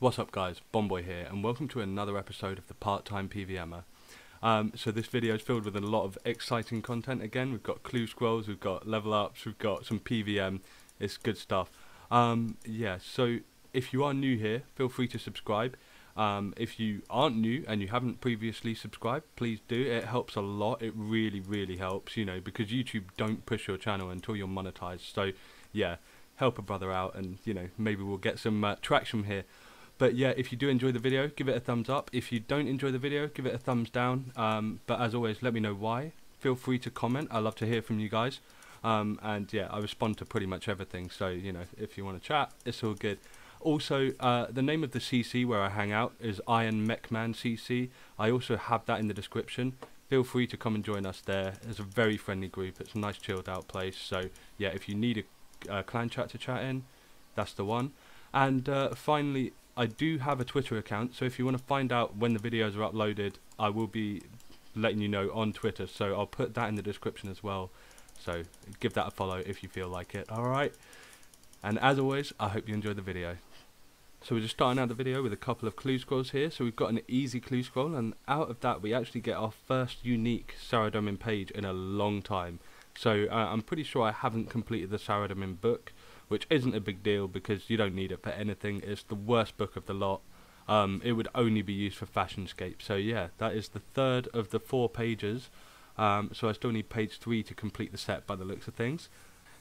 What's up guys, Bomboy here and welcome to another episode of the Time PVMer. So this video is filled with a lot of exciting content again. We've got clue scrolls, we've got level ups, we've got some PVM, it's good stuff. Yeah, so if you are new here, feel free to subscribe. If you aren't new and you haven't previously subscribed, please do. It helps a lot, it really helps, you know, because YouTube don't push your channel until you're monetized. So yeah, help a brother out and, you know, maybe we'll get some traction here. But yeah, if you do enjoy the video, give it a thumbs up. If you don't enjoy the video, give it a thumbs down. But as always, let me know why. Feel free to comment. I love to hear from you guys. And yeah, I respond to pretty much everything. So, you know, if you want to chat, it's all good. Also, the name of the CC where I hang out is Iron Mechman CC. I also have that in the description. Feel free to come and join us there. It's a very friendly group. It's a nice chilled out place. So yeah, if you need a clan chat to chat in, that's the one. And finally, I do have a Twitter account, so if you want to find out when the videos are uploaded, I will be letting you know on Twitter, so I'll put that in the description as well. So give that a follow if you feel like it, alright? And as always, I hope you enjoy the video. So we're just starting out the video with a couple of clue scrolls here. So we've got an easy clue scroll, and out of that we actually get our first unique Saradomin page in a long time. So I'm pretty sure I haven't completed the Saradomin book, which isn't a big deal because you don't need it for anything. It's the worst book of the lot. It would only be used for Fashionscape. So yeah, that is the third of the 4 pages. So I still need page 3 to complete the set by the looks of things.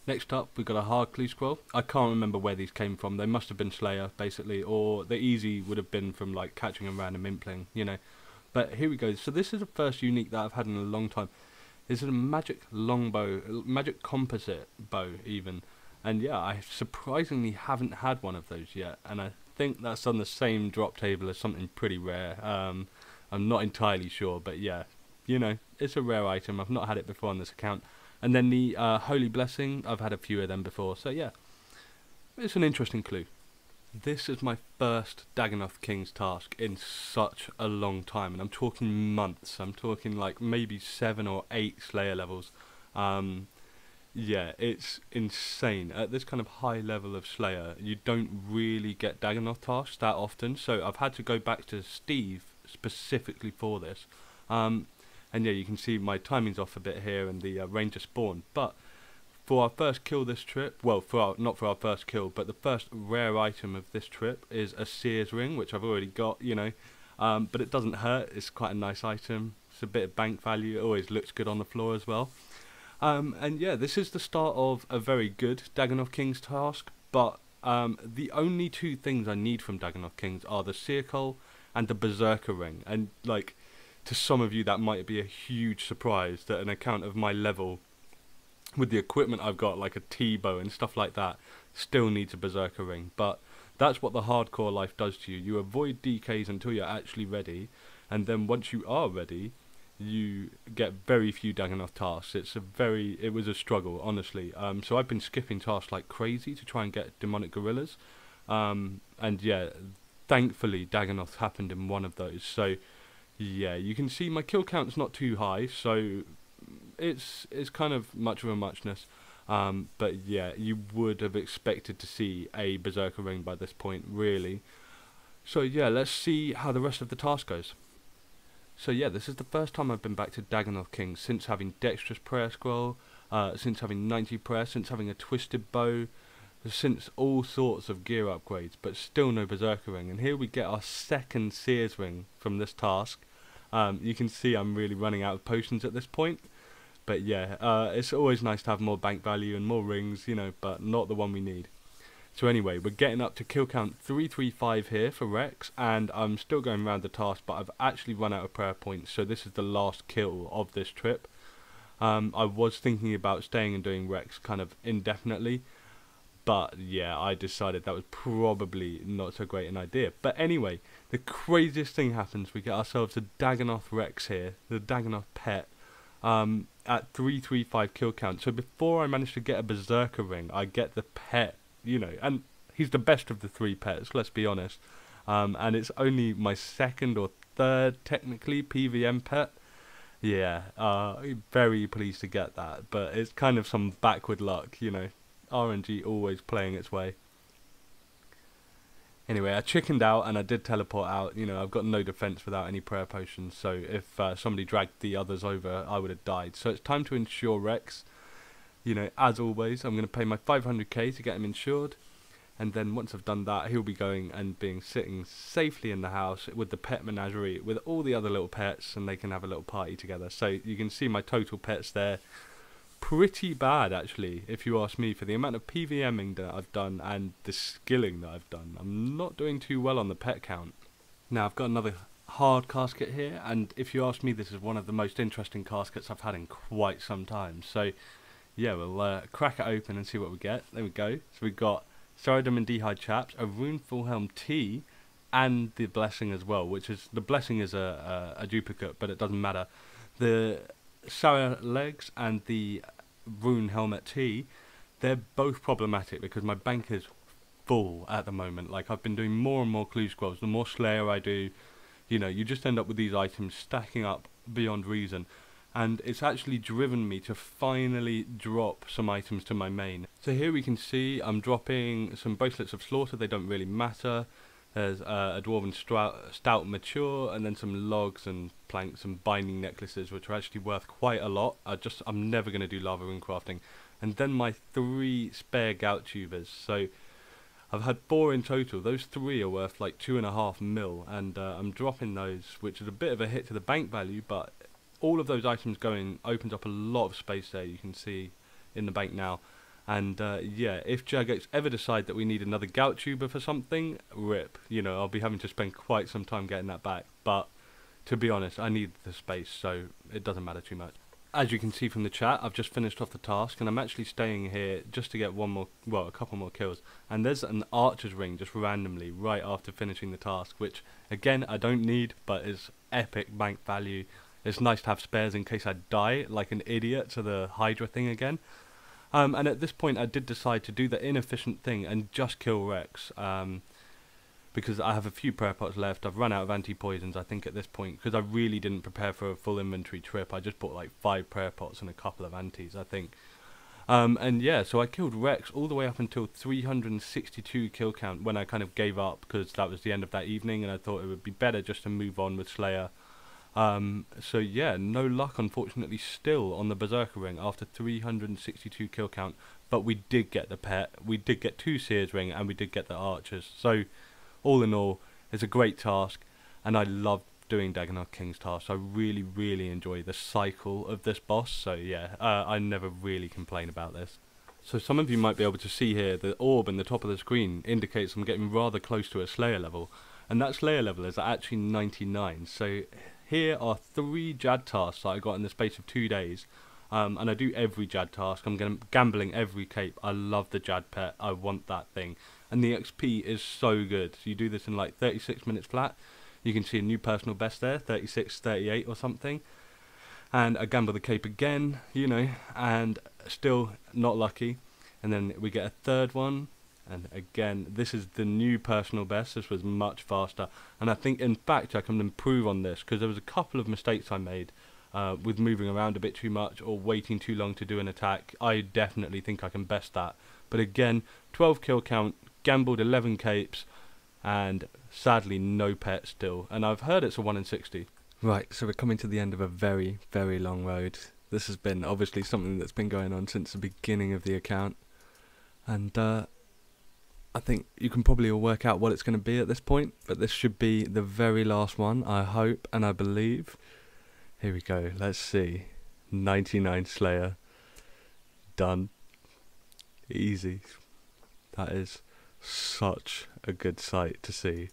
Next up, we've got a hard clue scroll. I can't remember where these came from. They must have been Slayer, basically, or the easy would have been from like catching a random impling, you know. But here we go. So this is the first unique that I've had in a long time. This is a magic longbow, magic composite bow even. And yeah, I surprisingly haven't had one of those yet, and I think that's on the same drop table as something pretty rare. I'm not entirely sure, but yeah, you know, it's a rare item. I've not had it before on this account. And then the Holy Blessing, I've had a few of them before, so yeah, it's an interesting clue. This is my first Dagannoth Kings task in such a long time, and I'm talking months. I'm talking like maybe 7 or 8 Slayer levels. Yeah, it's insane. At this kind of high level of Slayer, you don't really get Dagannoth tasks that often, so I've had to go back to Steve specifically for this. And yeah, you can see my timing's off a bit here and the Ranger spawn. But for our first kill this trip, well, not for our first kill, but the first rare item of this trip is a Seer's Ring, which I've already got, you know. But it doesn't hurt, it's quite a nice item. It's a bit of bank value, it always looks good on the floor as well. And yeah, this is the start of a very good Dagannoth Kings task, but the only 2 things I need from Dagannoth Kings are the Seercull and the Berserker Ring. And like, to some of you that might be a huge surprise that an account of my level, with the equipment I've got, like a T-bow and stuff like that, still needs a Berserker Ring. But that's what the hardcore life does to you. You avoid DKs until you're actually ready, and then once you are ready, you get very few Dagannoth tasks. It was a struggle, honestly. So I've been skipping tasks like crazy to try and get demonic gorillas. And yeah, thankfully Dagannoth happened in one of those. So yeah, you can see my kill count's not too high, so it's kind of much of a muchness. But yeah, you would have expected to see a Berserker Ring by this point, really. So yeah, let's see how the rest of the task goes. So yeah, this is the first time I've been back to Dagannoth Kings since having Dexterous Prayer Scroll, since having 90 Prayer, since having a Twisted Bow, since all sorts of gear upgrades, but still no Berserker Ring. And here we get our second Seer's Ring from this task. You can see I'm really running out of potions at this point. But yeah, it's always nice to have more bank value and more rings, you know, but not the one we need. So anyway, we're getting up to kill count 335 here for Rex, and I'm still going around the task, but I've actually run out of prayer points, so this is the last kill of this trip. I was thinking about staying and doing Rex kind of indefinitely, but yeah, I decided that was probably not so great an idea. But anyway, the craziest thing happens. We get ourselves a Dagannoth Rex here, the Dagannoth pet, at 335 kill count. So before I manage to get a Berserker Ring, I get the pet. You know, and he's the best of the 3 pets, let's be honest. And it's only my 2nd or 3rd, technically, PVM pet. Yeah, very pleased to get that. But it's kind of some backward luck, you know. RNG always playing its way. Anyway, I chickened out and I did teleport out. You know, I've got no defense without any prayer potions, so if somebody dragged the others over, I would have died. So it's time to insure Rex. You know, as always, I'm going to pay my 500k to get him insured. And then once I've done that, he'll be going and sitting safely in the house with the pet menagerie, with all the other little pets, and they can have a little party together. So you can see my total pets there. Pretty bad, actually, if you ask me, for the amount of PVMing that I've done and the skilling that I've done. I'm not doing too well on the pet count. Now, I've got another hard casket here, and if you ask me, this is one of the most interesting caskets I've had in quite some time. So, yeah, we'll crack it open and see what we get. There we go. So we've got Saradomin Dihn chaps, a Rune Full Helm T, and the Blessing as well, which is, the Blessing is a duplicate, but it doesn't matter. The Sardomin Legs and the Rune Helmet T, they're both problematic because my bank is full at the moment. Like, I've been doing more and more clue scrolls. The more Slayer I do, you know, you just end up with these items stacking up beyond reason. And it's actually driven me to finally drop some items to my main. So here we can see I'm dropping some Bracelets of Slaughter. They don't really matter. There's a Dwarven Stout Mature, and then some logs and planks and binding necklaces, which are actually worth quite a lot. I'm never going to do lava rune crafting. And then my 3 spare gout tubers. So I've had 4 in total. Those 3 are worth like 2.5 mil, and I'm dropping those, which is a bit of a hit to the bank value, but all of those items going opens up a lot of space there, you can see in the bank now. And yeah, if Jagex ever decide that we need another gout tuber for something, rip. You know, I'll be having to spend quite some time getting that back. But to be honest, I need the space, so it doesn't matter too much. As you can see from the chat, I've just finished off the task, and I'm actually staying here just to get a couple more kills. And there's an archer's ring just randomly right after finishing the task, which again I don't need, but is epic bank value. It's nice to have spares in case I die like an idiot to the Hydra thing again. And at this point I did decide to do the inefficient thing and just kill Rex, because I have a few prayer pots left. I've run out of anti-poisons, I think, at this point, because I really didn't prepare for a full inventory trip. I just bought like 5 prayer pots and a couple of antis, I think. And yeah, so I killed Rex all the way up until 362 kill count when I kind of gave up, because that was the end of that evening and I thought it would be better just to move on with Slayer. So yeah, no luck unfortunately still on the Berserker ring after 362 kill count, but we did get the pet, we did get 2 Seer's ring, and we did get the archers. So all in all, it's a great task, and I love doing Dagannoth Kings tasks. I really enjoy the cycle of this boss, so yeah, I never really complain about this. So some of you might be able to see here the orb in the top of the screen indicates I'm getting rather close to a Slayer level, and that Slayer level is actually 99. So here are 3 Jad tasks that I got in the space of 2 days, and I do every Jad task. I'm gambling every cape. I love the Jad pet, I want that thing, and the XP is so good. So you do this in like 36 minutes flat. You can see a new personal best there, 36:38 or something, and I gamble the cape again, you know, and still not lucky. And then we get a 3rd one, and again, this is the new personal best. This was much faster, and I think in fact I can improve on this, because there was a couple of mistakes I made with moving around a bit too much or waiting too long to do an attack. I definitely think I can best that. But again, 12 kill count, gambled 11 capes, and sadly no pet still, and I've heard it's a 1 in 60. Right, so we're coming to the end of a very long road. This has been obviously something that's been going on since the beginning of the account, and I think you can probably all work out what it's going to be at this point, but this should be the very last one, I hope and I believe. Here we go, let's see. 99 Slayer. Done. Easy. That is such a good sight to see.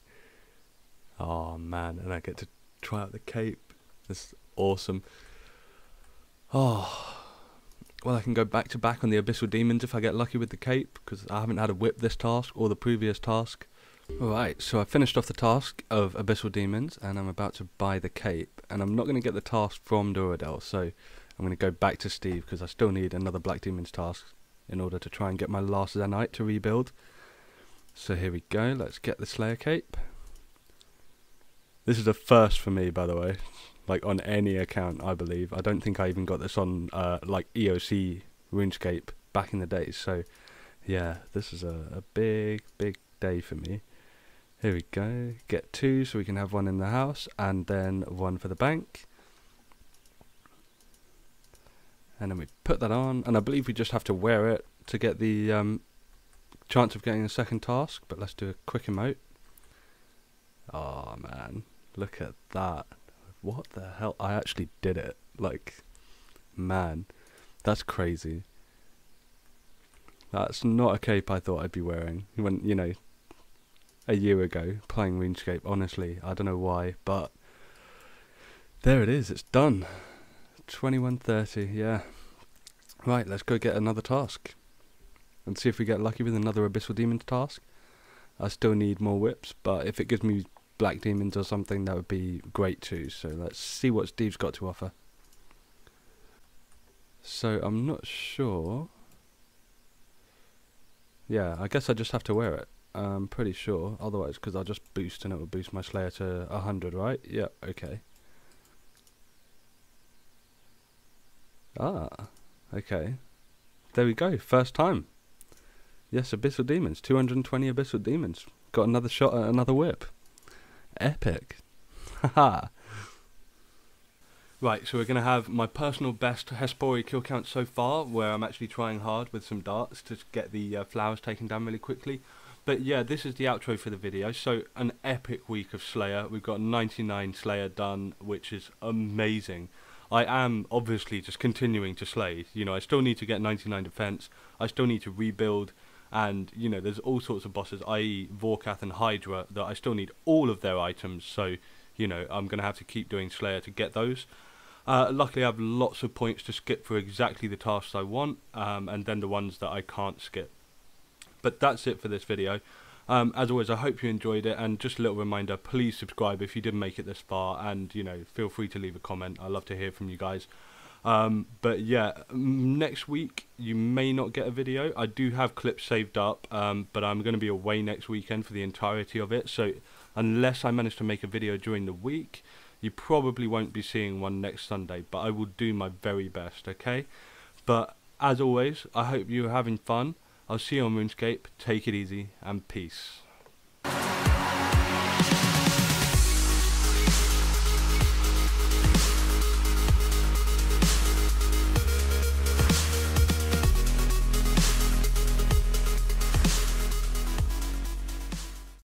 Oh man, and I get to try out the cape. This is awesome. Oh, well, I can go back to back on the Abyssal Demons if I get lucky with the cape, because I haven't had a whip this task or the previous task. Alright, so I finished off the task of Abyssal Demons, and I'm about to buy the cape, and I'm not going to get the task from Duradel, so I'm going to go back to Steve, because I still need another Black Demons task in order to try and get my last Zenite to rebuild. So here we go, let's get the Slayer cape. This is a first for me, by the way, like on any account, I believe. I don't think I even got this on like EOC RuneScape back in the days, so yeah, this is a big day for me. Here we go. Get 2 so we can have 1 in the house, and then 1 for the bank. And then we put that on, and I believe we just have to wear it to get the chance of getting a second task, but let's do a quick emote. Oh man, look at that. What the hell? I actually did it. Like, man, that's crazy. That's not a cape I thought I'd be wearing when, you know, a year ago playing RuneScape. Honestly, I don't know why, but there it is. It's done. 21:30. Yeah. Right, let's go get another task and see if we get lucky with another Abyssal Demons task. I still need more whips, but if it gives me Black Demons or something, that would be great too. So let's see what Steve's got to offer. So I'm not sure. Yeah, I guess I just have to wear it. I'm pretty sure. Otherwise, because I'll just boost and it will boost my Slayer to 100, right? Yeah, okay. Ah, okay. There we go. First time. Yes, Abyssal Demons. 220 Abyssal Demons. Got another shot at another whip. Epic. Haha. Right, so we're going to have my personal best Hespori kill count so far, where I'm actually trying hard with some darts to get the flowers taken down really quickly. But yeah, this is the outro for the video. So an epic week of Slayer. We've got 99 Slayer done, which is amazing. I am obviously just continuing to slay. You know, I still need to get 99 defense. I still need to rebuild. And, you know, there's all sorts of bosses, i.e. Vorkath and Hydra, that I still need all of their items. So, you know, I'm going to have to keep doing Slayer to get those. Luckily, I have lots of points to skip for exactly the tasks I want, and then the ones that I can't skip. But that's it for this video. As always, I hope you enjoyed it, and just a little reminder, please subscribe if you didn't make it this far, and, you know, feel free to leave a comment. I love to hear from you guys. But yeah, next week you may not get a video. I do have clips saved up, but I'm going to be away next weekend for the entirety of it, so unless I manage to make a video during the week, you probably won't be seeing one next Sunday, but I will do my very best, okay? But as always, I hope you're having fun. I'll see you on RuneScape. Take it easy, and peace.